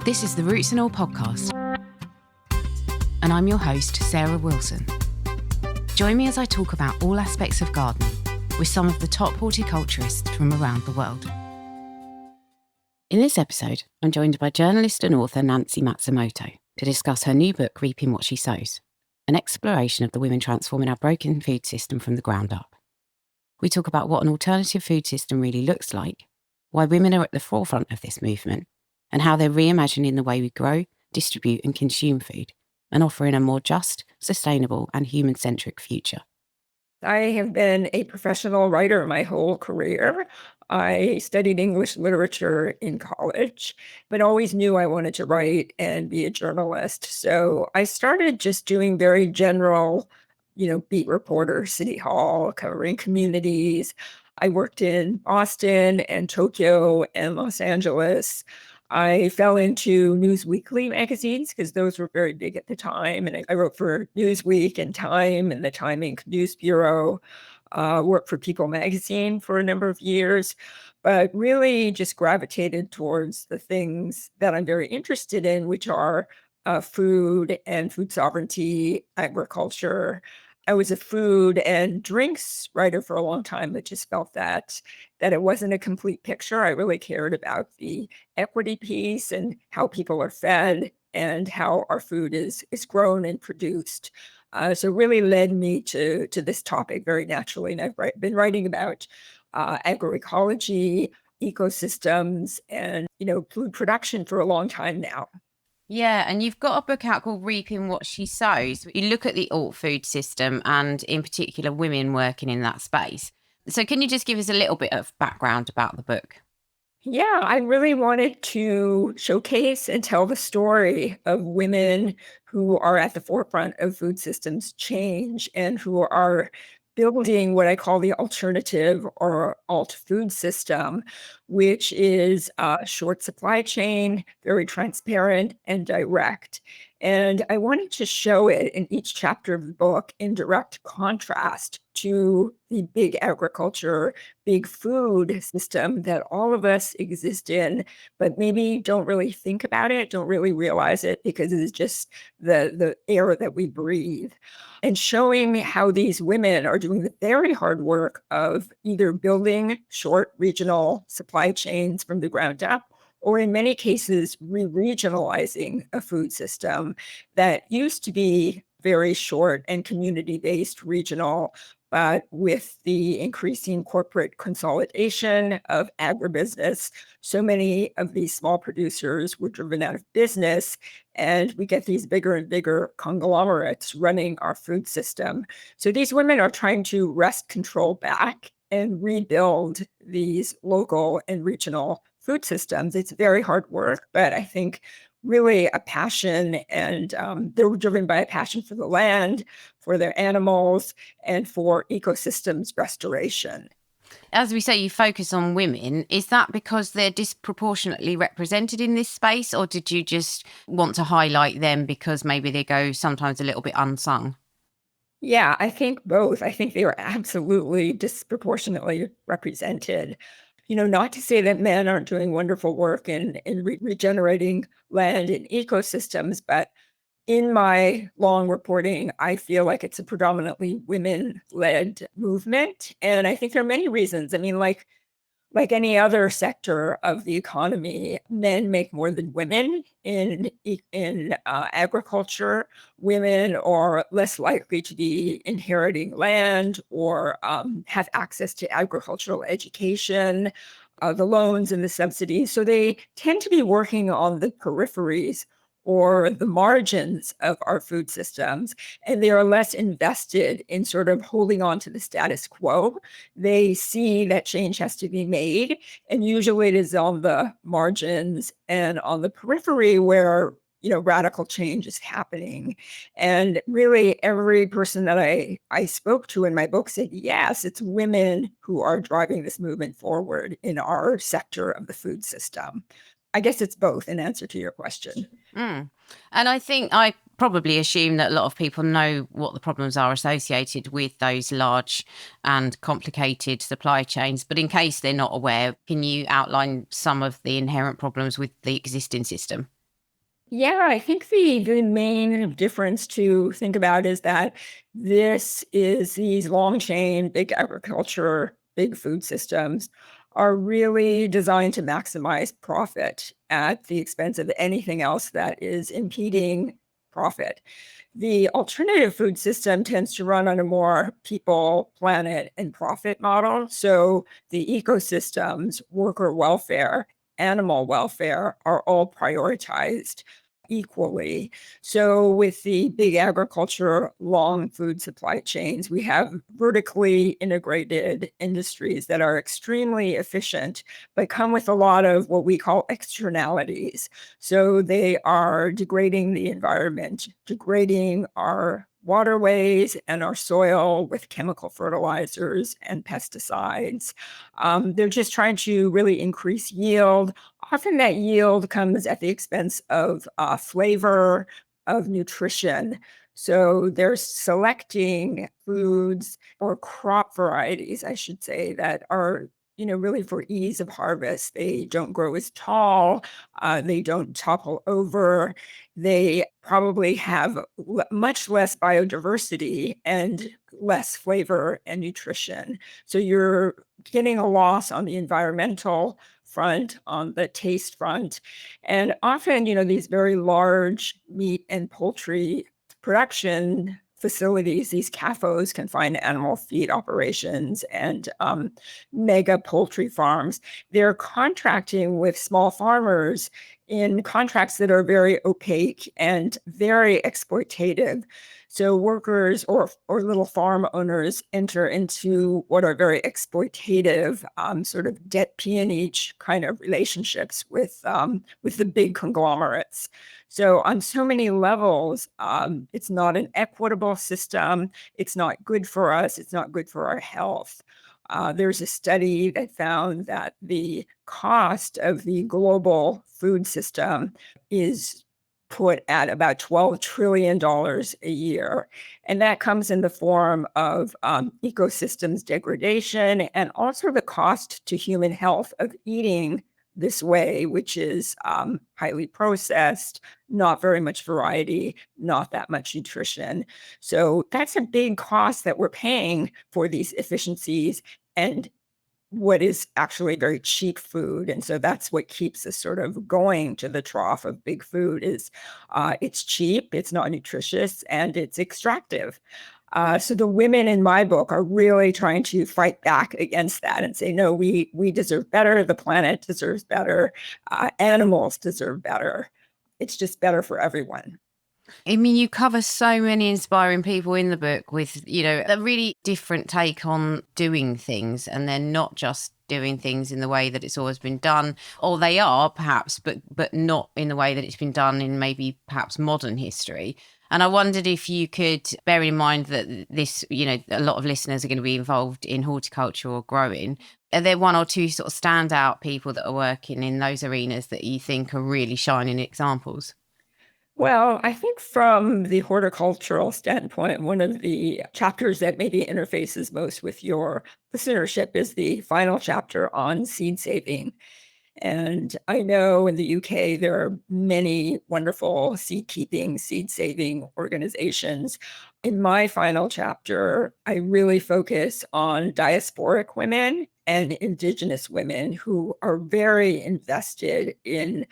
This is the Roots and All podcast, and I'm your host, Sarah Wilson. Join me as I talk about all aspects of gardening with some of the top horticulturists from around the world. In this episode, I'm joined by journalist and author Nancy Matsumoto to discuss her new book, Reaping What She Sows, an exploration of the women transforming our broken food system from the ground up. We talk about what an alternative food system really looks like, why women are at the forefront of this movement, and how they're reimagining the way we grow, distribute and consume food, and offering a more just, sustainable and human-centric future. I have been a professional writer my whole career. I studied English literature in college, but always knew I wanted to write and be a journalist. So I started just doing very general, beat reporter, City Hall, covering communities. I worked in Boston and Tokyo and Los Angeles. I fell into News Weekly magazines because those were very big at the time. And I wrote for Newsweek and Time and the Time Inc. News Bureau, worked for People magazine for a number of years, but really just gravitated towards the things that I'm very interested in, which are food and food sovereignty, agriculture. I was a food and drinks writer for a long time, but just felt that it wasn't a complete picture. I really cared about the equity piece and how people are fed and how our food is grown and produced. So really led me to this topic very naturally. And I've been writing about agroecology, ecosystems, and food production for a long time now. Yeah, and you've got a book out called Reaping What She Sows. You look at the alt food system and in particular women working in that space. So can you just give us a little bit of background about the book? Yeah, I really wanted to showcase and tell the story of women who are at the forefront of food systems change and who are building what I call the alternative or alt food system, which is a short supply chain, very transparent and direct. And I wanted to show it in each chapter of the book in direct contrast to the big agriculture, big food system that all of us exist in, but maybe don't really think about it, don't really realize it because it is just the air that we breathe. And showing how these women are doing the very hard work of either building short regional supply chains from the ground up, or in many cases, re-regionalizing a food system that used to be very short and community-based regional, but with the increasing corporate consolidation of agribusiness, so many of these small producers were driven out of business, and we get these bigger and bigger conglomerates running our food system. So these women are trying to wrest control back and rebuild these local and regional food systems. It's very hard work, but I think really a passion, and they're driven by a passion for the land, for their animals, and for ecosystems restoration. As we say, you focus on women. Is that because they're disproportionately represented in this space, or did you just want to highlight them because maybe they go sometimes a little bit unsung? Yeah, I think both. I think they are absolutely disproportionately represented. Not to say that men aren't doing wonderful work in regenerating land and ecosystems, but in my long reporting, I feel like it's a predominantly women-led movement. And I think there are many reasons. I mean, like any other sector of the economy, men make more than women in agriculture. Women are less likely to be inheriting land or have access to agricultural education, the loans and the subsidies. So they tend to be working on the peripheries or the margins of our food systems, and they are less invested in sort of holding on to the status quo. They see that change has to be made, and usually it is on the margins and on the periphery where radical change is happening. And really every person that I spoke to in my book said, yes, it's women who are driving this movement forward in our sector of the food system. I guess it's both in answer to your question. And I think I probably assume that a lot of people know what the problems are associated with those large and complicated supply chains. But in case they're not aware, can you outline some of the inherent problems with the existing system? Yeah, I think the main difference to think about is that this is these long chain, big agriculture, big food systems are really designed to maximize profit at the expense of anything else that is impeding profit. The alternative food system tends to run on a more people, planet, and profit model. So the ecosystems, worker welfare, animal welfare are all prioritized equally. So with the big agriculture, long food supply chains, we have vertically integrated industries that are extremely efficient, but come with a lot of what we call externalities. So they are degrading the environment, degrading our waterways and our soil with chemical fertilizers and pesticides. They're just trying to really increase yield. Often that yield comes at the expense of flavor, of nutrition. So they're selecting foods or crop varieties, I should say, that are really for ease of harvest. They don't grow as tall. They don't topple over. They probably have much less biodiversity and less flavor and nutrition. So you're getting a loss on the environmental front, on the taste front. And often, these very large meat and poultry production facilities, these CAFOs, confined animal feed operations, and mega poultry farms, they're contracting with small farmers in contracts that are very opaque and very exploitative. So workers or little farm owners enter into what are very exploitative, sort of debt peonage kind of relationships with the big conglomerates. So on so many levels, it's not an equitable system. It's not good for us. It's not good for our health. There's a study that found that the cost of the global food system is put at about $12 trillion a year. And that comes in the form of ecosystems degradation and also the cost to human health of eating this way, which is highly processed, not very much variety, not that much nutrition. So that's a big cost that we're paying for these efficiencies and what is actually very cheap food. And so that's what keeps us sort of going to the trough of big food is it's cheap, it's not nutritious, and it's extractive. So the women in my book are really trying to fight back against that and say, no, we deserve better. The planet deserves better. Animals deserve better. It's just better for everyone. I mean, you cover so many inspiring people in the book with, a really different take on doing things. And they're not just doing things in the way that it's always been done, or they are perhaps, but not in the way that it's been done in maybe perhaps modern history. And I wondered if you could bear in mind that this, a lot of listeners are going to be involved in horticulture or growing. Are there one or two sort of standout people that are working in those arenas that you think are really shining examples? Well, I think from the horticultural standpoint, one of the chapters that maybe interfaces most with your listenership is the final chapter on seed saving. And I know in the UK, there are many wonderful seed keeping, seed saving organizations. In my final chapter, I really focus on diasporic women and Indigenous women who are very invested in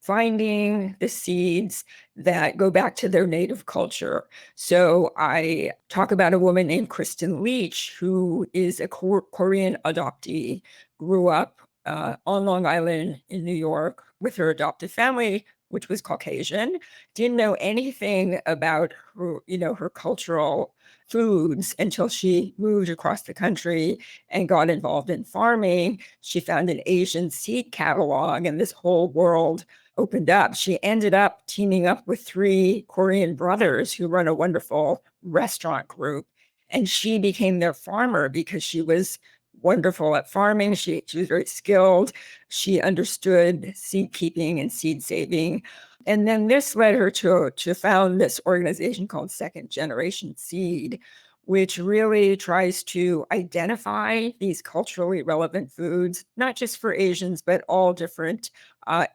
finding the seeds that go back to their native culture. So I talk about a woman named Kristen Leach, who is a Korean adoptee, grew up on Long Island in New York with her adoptive family, which was Caucasian, didn't know anything about her, her cultural foods until she moved across the country and got involved in farming. She found an Asian seed catalog, and this whole world opened up. She ended up teaming up with 3 Korean brothers who run a wonderful restaurant group. And she became their farmer because she was wonderful at farming. She was very skilled. She understood seed keeping and seed saving. And then this led her to found this organization called Second Generation Seed, which really tries to identify these culturally relevant foods, not just for Asians, but all different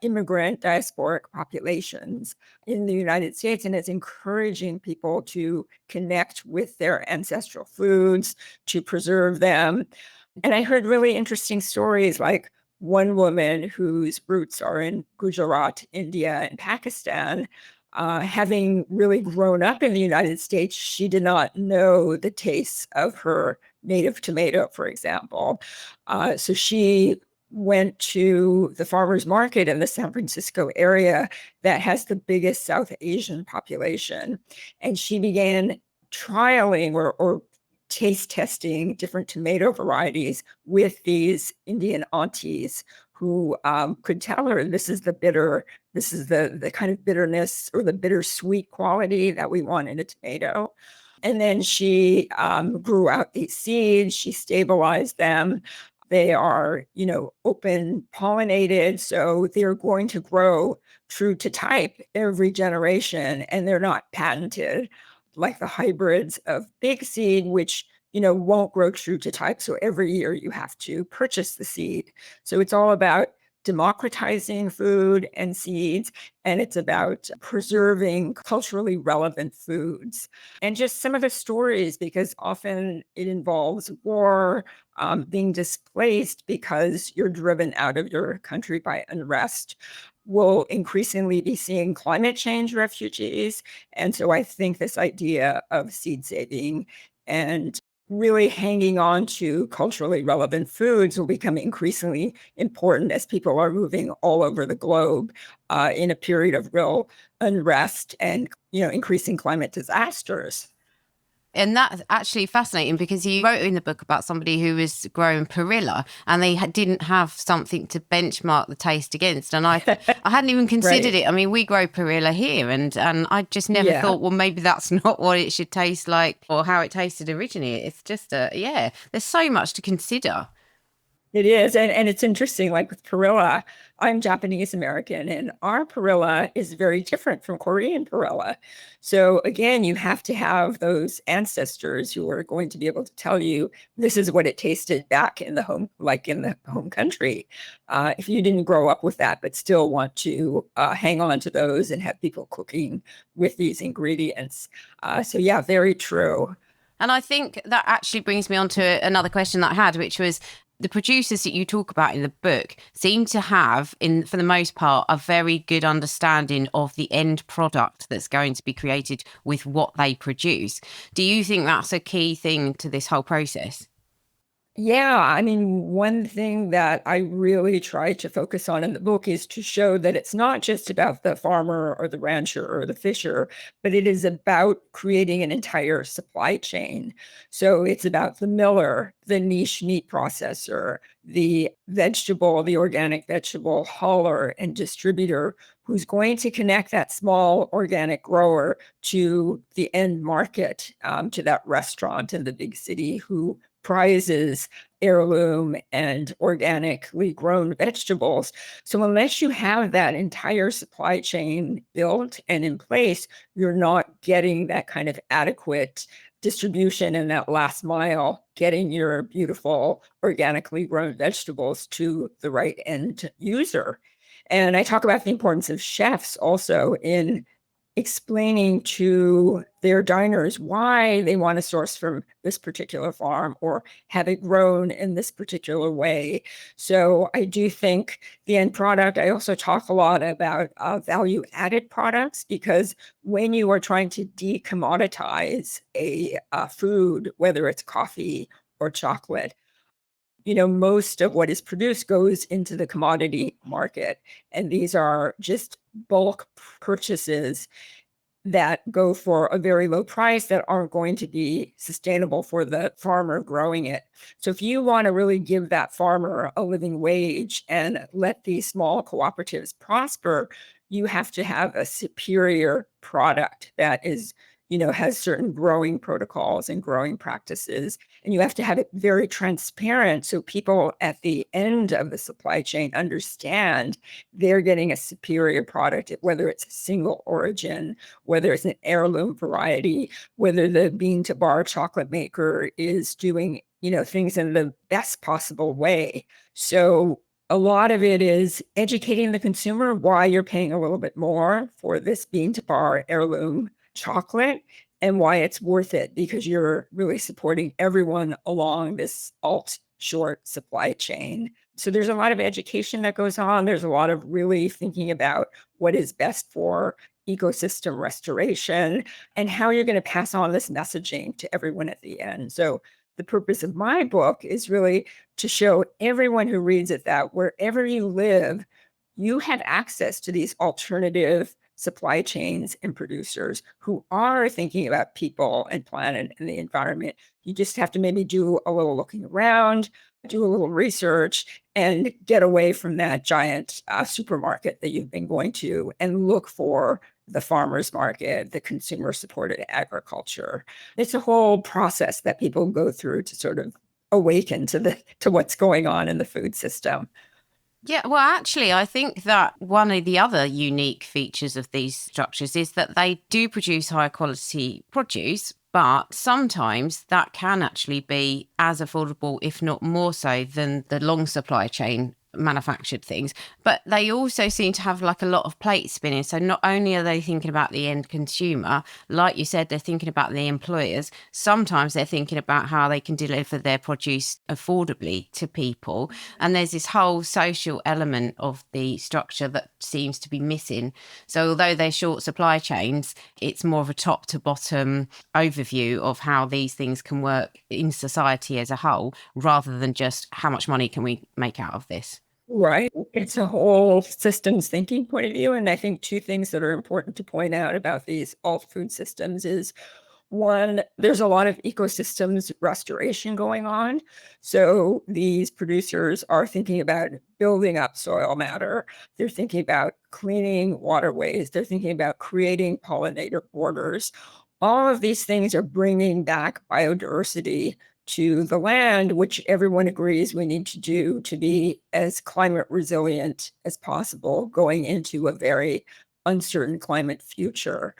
immigrant diasporic populations in the United States. And it's encouraging people to connect with their ancestral foods, to preserve them. And I heard really interesting stories like one woman whose roots are in Gujarat, India, and Pakistan. Having really grown up in the United States, she did not know the taste of her native tomato, for example. So she went to the farmers market in the San Francisco area that has the biggest South Asian population. And she began trialing or taste testing different tomato varieties with these Indian aunties who could tell her this is the kind of bitterness or the bittersweet quality that we want in a tomato. And then she grew out these seeds, she stabilized them. They are, open pollinated, so they're going to grow true to type every generation, and they're not patented like the hybrids of big seed, which won't grow true to type. So every year you have to purchase the seed. So it's all about democratizing food and seeds, and it's about preserving culturally relevant foods. And just some of the stories, because often it involves war, being displaced because you're driven out of your country by unrest. We'll increasingly be seeing climate change refugees. And so I think this idea of seed saving and really hanging on to culturally relevant foods will become increasingly important as people are moving all over the globe in a period of real unrest and increasing climate disasters. And that's actually fascinating because you wrote in the book about somebody who was growing perilla and they didn't have something to benchmark the taste against. And I hadn't even considered Right. it. I mean, we grow perilla here and I just never thought, well, maybe that's not what it should taste like or how it tasted originally. It's just, there's so much to consider. It is. And it's interesting, like with perilla, I'm Japanese American, and our perilla is very different from Korean perilla. So again, you have to have those ancestors who are going to be able to tell you this is what it tasted back in the home, like in the home country. If you didn't grow up with that, but still want to hang on to those and have people cooking with these ingredients. So yeah, very true. And I think that actually brings me on to another question that I had, which was the producers that you talk about in the book seem to have, for the most part, a very good understanding of the end product that's going to be created with what they produce. Do you think that's a key thing to this whole process? Yeah, I mean, one thing that I really try to focus on in the book is to show that it's not just about the farmer or the rancher or the fisher, but it is about creating an entire supply chain. So it's about the miller, the niche meat processor, the organic vegetable hauler and distributor who's going to connect that small organic grower to the end market, to that restaurant in the big city who prizes heirloom and organically grown vegetables. So unless you have that entire supply chain built and in place, you're not getting that kind of adequate distribution in that last mile, getting your beautiful organically grown vegetables to the right end user. And I talk about the importance of chefs also in explaining to their diners why they want to source from this particular farm or have it grown in this particular way. So I do think the end product, I also talk a lot about value added products, because when you are trying to decommoditize a food, whether it's coffee or chocolate, most of what is produced goes into the commodity market. And these are just bulk purchases that go for a very low price that aren't going to be sustainable for the farmer growing it. So if you want to really give that farmer a living wage and let these small cooperatives prosper, you have to have a superior product that is has certain growing protocols and growing practices. And you have to have it very transparent so people at the end of the supply chain understand they're getting a superior product, whether it's a single origin, whether it's an heirloom variety, whether the bean to bar chocolate maker is doing, things in the best possible way. So a lot of it is educating the consumer why you're paying a little bit more for this bean to bar heirloom chocolate and why it's worth it, because you're really supporting everyone along this short supply chain. So there's a lot of education that goes on. There's a lot of really thinking about what is best for ecosystem restoration and how you're going to pass on this messaging to everyone at the end. So the purpose of my book is really to show everyone who reads it that wherever you live, you have access to these alternative supply chains and producers who are thinking about people and planet and the environment. You just have to maybe do a little looking around, do a little research, and get away from that giant supermarket that you've been going to and look for the farmer's market, the consumer-supported agriculture. It's a whole process that people go through to sort of awaken to what's going on in the food system. Yeah, well, actually, I think that one of the other unique features of these structures is that they do produce higher quality produce, but sometimes that can actually be as affordable, if not more so, than the long supply chain manufactured things. But they also seem to have like a lot of plates spinning. So not only are they thinking about the end consumer, like you said, they're thinking about the employers. Sometimes they're thinking about how they can deliver their produce affordably to people. And there's this whole social element of the structure that seems to be missing. So although they're short supply chains, it's more of a top to bottom overview of how these things can work in society as a whole, rather than just how much money can we make out of this. Right. It's a whole systems thinking point of view. And I think two things that are important to point out about these alt food systems is, one, there's a lot of ecosystems restoration going on. So these producers are thinking about building up soil matter. They're thinking about cleaning waterways. They're thinking about creating pollinator borders. All of these things are bringing back biodiversity to the land, which everyone agrees we need to do to be as climate resilient as possible going into a very uncertain climate future.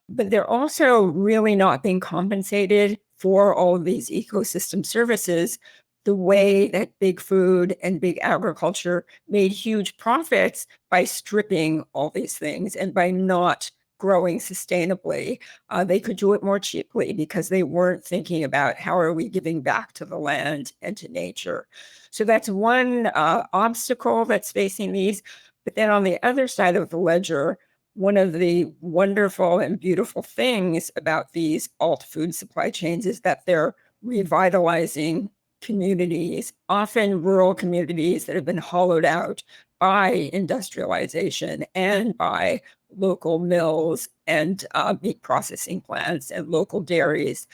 But they're also really not being compensated for all of these ecosystem services the way that big food and big agriculture made huge profits by stripping all these things and by not growing sustainably. They could do it more cheaply because they weren't thinking about how are we giving back to the land and to nature. So that's one obstacle that's facing these. But then on the other side of the ledger, one of the wonderful and beautiful things about these alt food supply chains is that they're revitalizing communities, often rural communities that have been hollowed out by industrialization and by local mills and meat processing plants and local dairies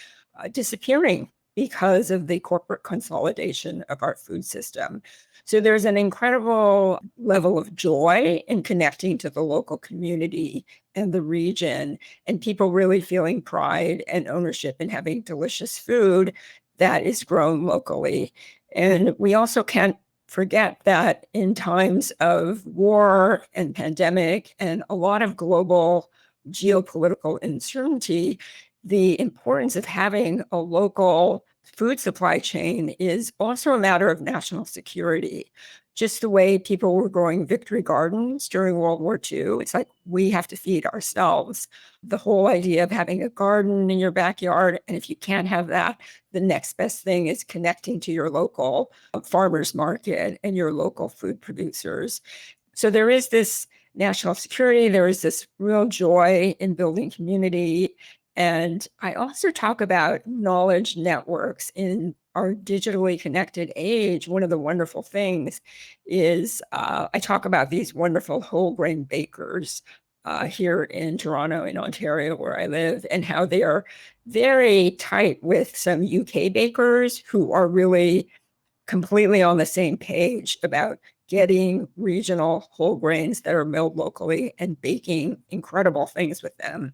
disappearing because of the corporate consolidation of our food system. So there's an incredible level of joy in connecting to the local community and the region, and people really feeling pride and ownership in having delicious food that is grown locally. And we also can't forget that in times of war and pandemic and a lot of global geopolitical uncertainty, the importance of having a local food supply chain is also a matter of national security. Just the way people were growing victory gardens during World War II, it's like we have to feed ourselves. The whole idea of having a garden in your backyard, and if you can't have that, the next best thing is connecting to your local farmers market and your local food producers. So there is this national security, there is this real joy in building community. And I also talk about knowledge networks in our digitally connected age. One of the wonderful things is I talk about these wonderful whole grain bakers here in Toronto, in Ontario, where I live, and how they are very tight with some UK bakers who are really completely on the same page about getting regional whole grains that are milled locally and baking incredible things with them.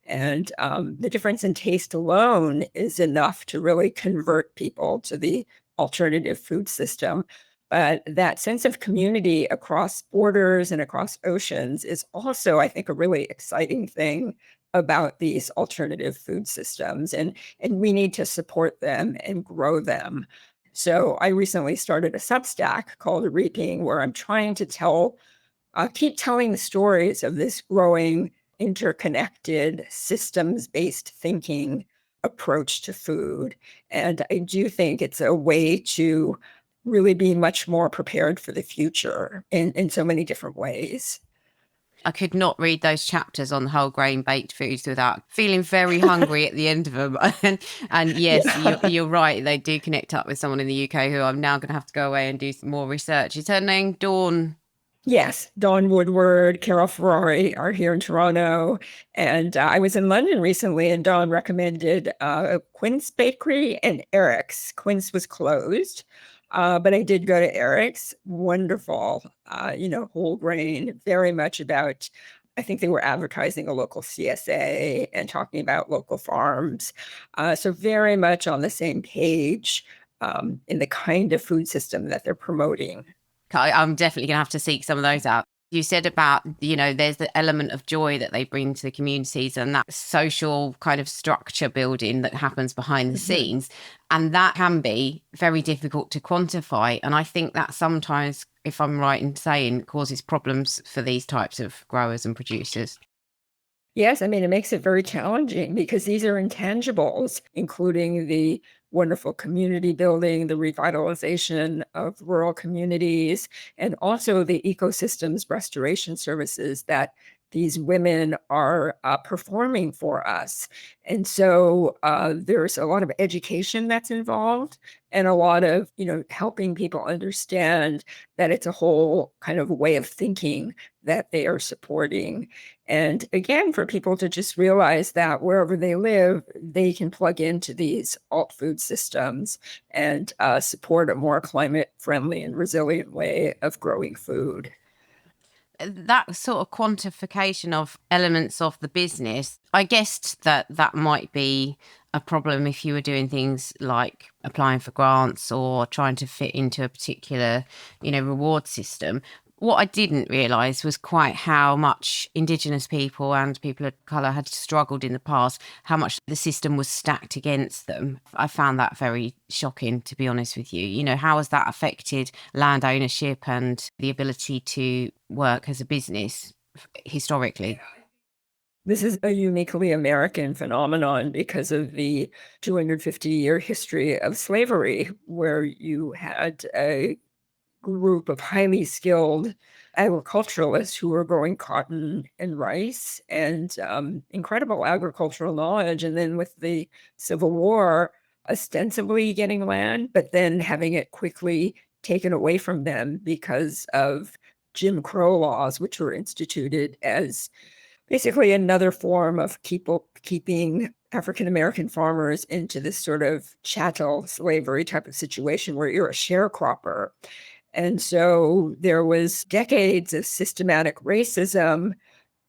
And the difference in taste alone is enough to really convert people to the alternative food system. But that sense of community across borders and across oceans is also, I think, a really exciting thing about these alternative food systems. And we need to support them and grow them. So I recently started a Substack called Reaping, where I'm trying to keep telling the stories of this growing, interconnected, systems-based thinking approach to food. And I do think it's a way to really be much more prepared for the future in so many different ways. I could not read those chapters on whole grain baked foods without feeling very hungry at the end of them. And yes, Yeah. you're right. They do connect up with someone in the UK who I'm now going to have to go away and do some more research. Is her name Dawn? Yes, Dawn Woodward, Carol Ferrari are here in Toronto. And I was in London recently, and Dawn recommended Quince Bakery and Eric's. Quince was closed, but I did go to Eric's. Wonderful, whole grain, very much about, I think they were advertising a local CSA and talking about local farms. So very much on the same page in the kind of food system that they're promoting. I'm definitely going to have to seek some of those out. You said about, there's the element of joy that they bring to the communities and that social kind of structure building that happens behind the scenes. And that can be very difficult to quantify. And I think that sometimes, if I'm right in saying, causes problems for these types of growers and producers. Yes, I mean, it makes it very challenging because these are intangibles, including the wonderful community building, the revitalization of rural communities, and also the ecosystems restoration services that these women are performing for us. And so there's a lot of education that's involved and a lot of, helping people understand that it's a whole kind of way of thinking that they are supporting. And again, for people to just realize that wherever they live, they can plug into these alt food systems and support a more climate friendly and resilient way of growing food. That sort of quantification of elements of the business, I guessed that might be a problem if you were doing things like applying for grants or trying to fit into a particular, reward system. What I didn't realise was quite how much Indigenous people and people of colour had struggled in the past, how much the system was stacked against them. I found that very shocking, to be honest with you. How has that affected land ownership and the ability to work as a business historically? This is a uniquely American phenomenon because of the 250-year history of slavery, where you had a group of highly skilled agriculturalists who were growing cotton and rice and incredible agricultural knowledge. And then with the Civil War, ostensibly getting land, but then having it quickly taken away from them because of Jim Crow laws, which were instituted as basically another form of keeping African-American farmers into this sort of chattel slavery type of situation where you're a sharecropper. And so there was decades of systematic racism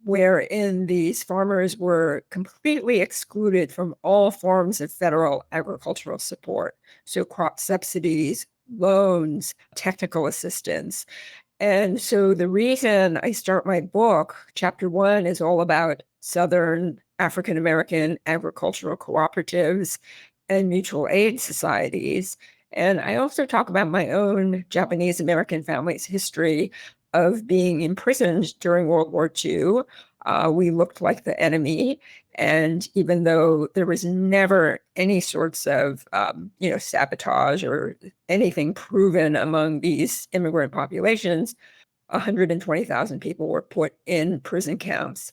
wherein these farmers were completely excluded from all forms of federal agricultural support. So crop subsidies, loans, technical assistance. And so the reason I start my book, chapter 1, is all about Southern African-American agricultural cooperatives and mutual aid societies. And I also talk about my own Japanese American family's history of being imprisoned during World War II. We looked like the enemy. And even though there was never any sorts of, sabotage or anything proven among these immigrant populations, 120,000 people were put in prison camps.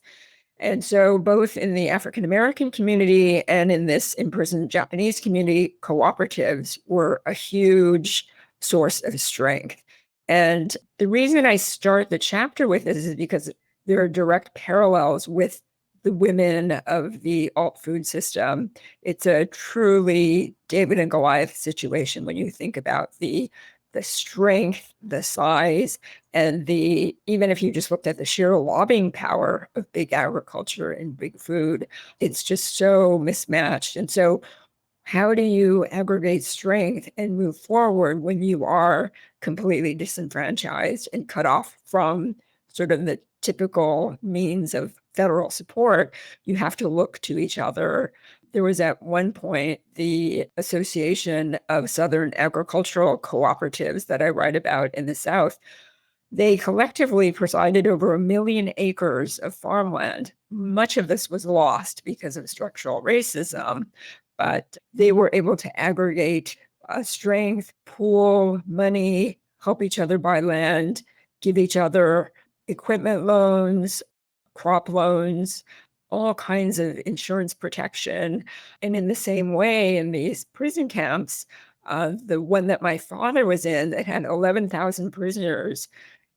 And so both in the African-American community and in this imprisoned Japanese community, cooperatives were a huge source of strength. And the reason I start the chapter with this is because there are direct parallels with the women of the alt food system. It's a truly David and Goliath situation when you think about the the strength, the size, and even if you just looked at the sheer lobbying power of big agriculture and big food, it's just so mismatched. And so how do you aggregate strength and move forward when you are completely disenfranchised and cut off from sort of the typical means of federal support? You have to look to each other. There was at one point the Association of Southern Agricultural Cooperatives that I write about in the South. They collectively presided over 1 million acres of farmland. Much of this was lost because of structural racism, but they were able to aggregate strength, pool money, help each other buy land, give each other equipment loans, crop loans, all kinds of insurance protection. And in the same way, in these prison camps, the one that my father was in that had 11,000 prisoners,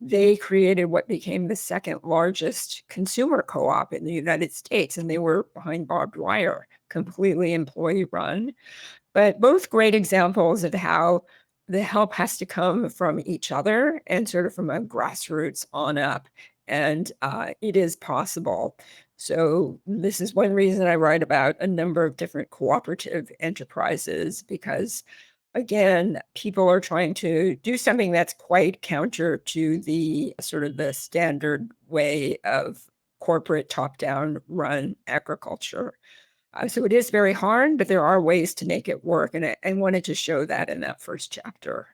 they created what became the second largest consumer co-op in the United States, and they were behind barbed wire, completely employee run. But both great examples of how the help has to come from each other and sort of from a grassroots on up. And it is possible. So this is one reason I write about a number of different cooperative enterprises, because again, people are trying to do something that's quite counter to the sort of the standard way of corporate top-down run agriculture. So it is very hard, but there are ways to make it work. And I wanted to show that in that first chapter.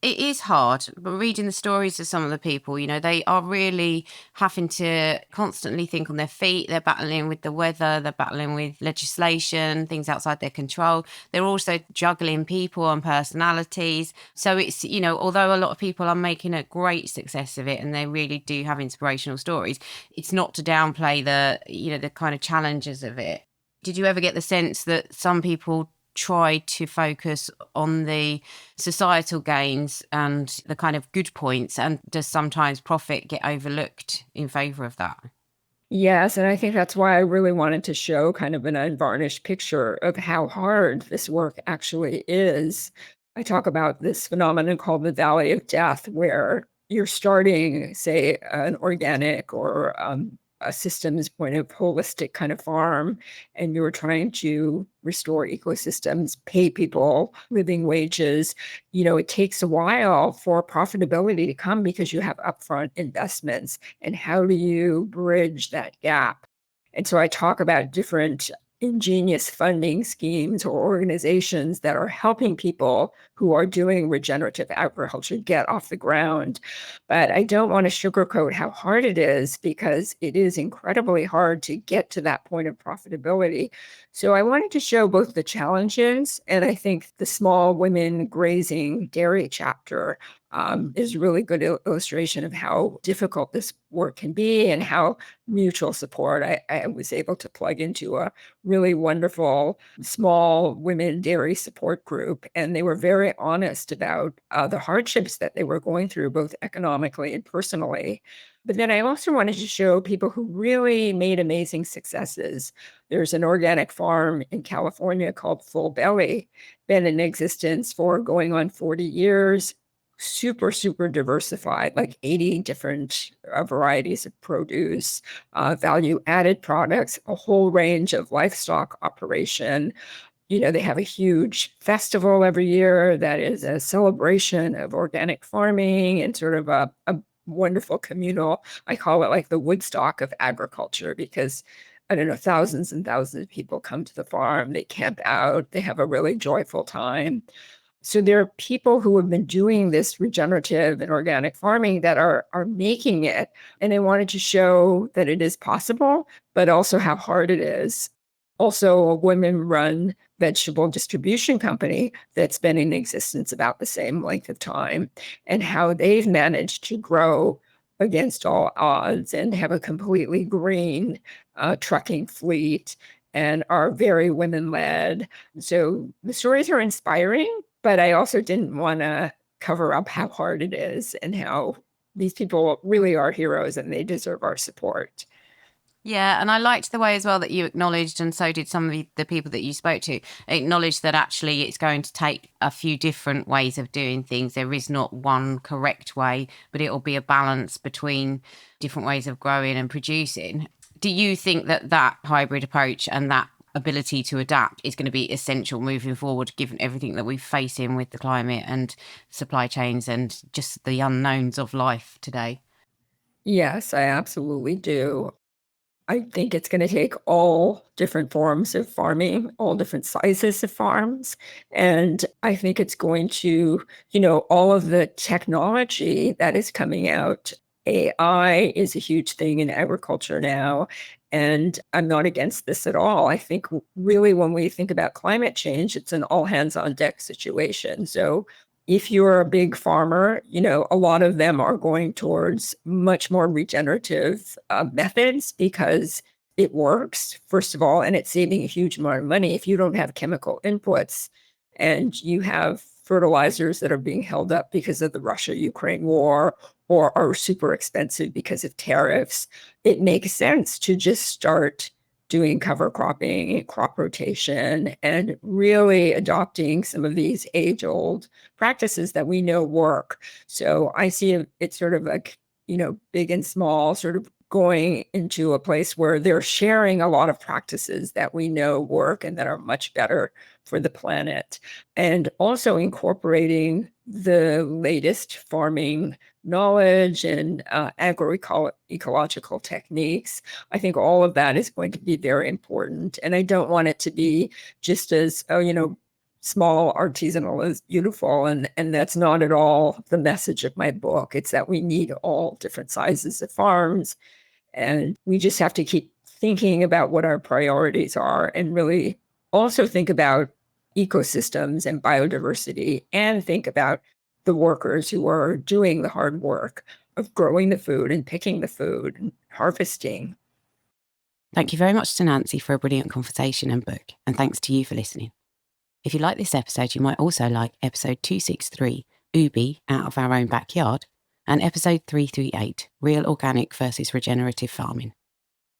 It is hard, but reading the stories of some of the people, they are really having to constantly think on their feet. They're battling with the weather, they're battling with legislation, things outside their control. They're also juggling people and personalities. So it's, although a lot of people are making a great success of it and they really do have inspirational stories, it's not to downplay the kind of challenges of it. Did you ever get the sense that some people try to focus on the societal gains and the kind of good points, and does sometimes profit get overlooked in favor of that? Yes, and I think that's why I really wanted to show kind of an unvarnished picture of how hard this work actually is. I talk about this phenomenon called the Valley of Death, where you're starting, say, an organic or a systems point of holistic kind of farm, and you're trying to restore ecosystems, pay people living wages. It takes a while for profitability to come because you have upfront investments. And how do you bridge that gap? And so I talk about different ingenious funding schemes or organizations that are helping people who are doing regenerative agriculture get off the ground. But I don't want to sugarcoat how hard it is, because it is incredibly hard to get to that point of profitability. So I wanted to show both the challenges, and I think the small women grazing dairy chapter is a really good illustration of how difficult this work can be and how mutual support. I was able to plug into a really wonderful small women dairy support group, and they were very honest about the hardships that they were going through, both economically and personally. But then I also wanted to show people who really made amazing successes. There's an organic farm in California called Full Belly, been in existence for going on 40 years, super, super diversified, like 80 different varieties of produce, value-added products, a whole range of livestock operation. They have a huge festival every year that is a celebration of organic farming and sort of a wonderful communal, I call it like the Woodstock of agriculture, because I don't know, thousands and thousands of people come to the farm, they camp out, they have a really joyful time. So there are people who have been doing this regenerative and organic farming that are making it. And I wanted to show that it is possible, but also how hard it is. Also, a women-run vegetable distribution company that's been in existence about the same length of time, and how they've managed to grow against all odds and have a completely green trucking fleet and are very women-led. So the stories are inspiring, but I also didn't want to cover up how hard it is and how these people really are heroes and they deserve our support. Yeah, and I liked the way as well that you acknowledged, and so did some of the people that you spoke to, acknowledged that actually it's going to take a few different ways of doing things. There is not one correct way, but it'll be a balance between different ways of growing and producing. Do you think that that hybrid approach and that ability to adapt is going to be essential moving forward, given everything that we're facing with the climate and supply chains and just the unknowns of life today? Yes, I absolutely do. I think it's gonna take all different forms of farming, all different sizes of farms, and I think it's going to, all of the technology that is coming out. AI is a huge thing in agriculture now, and I'm not against this at all. I think really when we think about climate change, it's an all hands on deck situation. So if you're a big farmer, a lot of them are going towards much more regenerative methods because it works, first of all, and it's saving a huge amount of money. If you don't have chemical inputs and you have fertilizers that are being held up because of the Russia-Ukraine war or are super expensive because of tariffs, it makes sense to just start doing cover cropping, crop rotation, and really adopting some of these age-old practices that we know work. So I see it sort of like, big and small, sort of going into a place where they're sharing a lot of practices that we know work and that are much better for the planet. And also incorporating the latest farming knowledge and agroecological techniques. I think all of that is going to be very important. And I don't want it to be just as, small artisanal is beautiful. And that's not at all the message of my book. It's that we need all different sizes of farms. And we just have to keep thinking about what our priorities are and really also think about ecosystems and biodiversity and think about the workers who are doing the hard work of growing the food and picking the food and harvesting. Thank you very much to Nancy for a brilliant conversation and book, and thanks to you for listening. If you like this episode, you might also like episode 263, Ubi, Out of Our Own Backyard, and episode 338, Real Organic versus Regenerative Farming.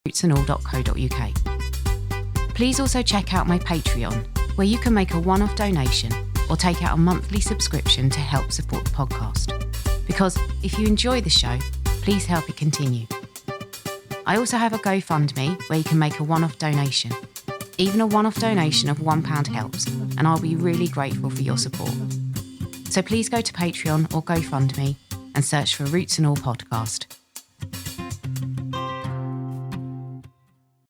rootsandall.co.uk. Please also check out my Patreon, where you can make a one-off donation or take out a monthly subscription to help support the podcast. Because if you enjoy the show, please help it continue. I also have a GoFundMe where you can make a one-off donation. Even a one-off donation of £1 helps, and I'll be really grateful for your support. So please go to Patreon or GoFundMe and search for Roots and All Podcast.